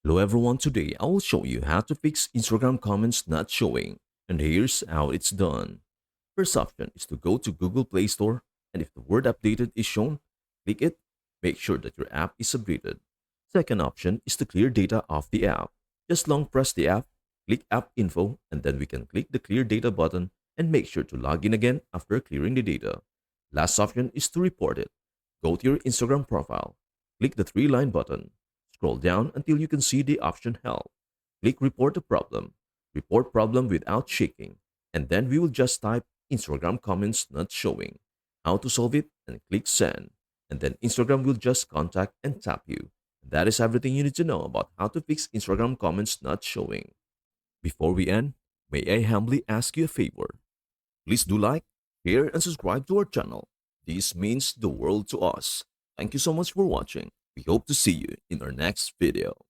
Hello everyone, today I will show you how to fix Instagram comments not showing, and here's how it's done. First option is to go to Google Play Store, and if the word updated is shown, click it. Make sure that your app is updated. Second option is to clear data off the app. Just long press the app, click App Info, and then we can click the Clear Data button and make sure to log in again after clearing the data. Last option is to report it. Go to your Instagram profile, click the three-line button, scroll down until you can see the option Help. Click Report the problem. Report problem without shaking, and then we will just type Instagram comments not showing, how to solve it, and click send. And then Instagram will just contact and tap you. That is everything you need to know about how to fix Instagram comments not showing. Before we end, may I humbly ask you a favor? Please do like, share, and subscribe to our channel. This means the world to us. Thank you so much for watching. We hope to see you in our next video.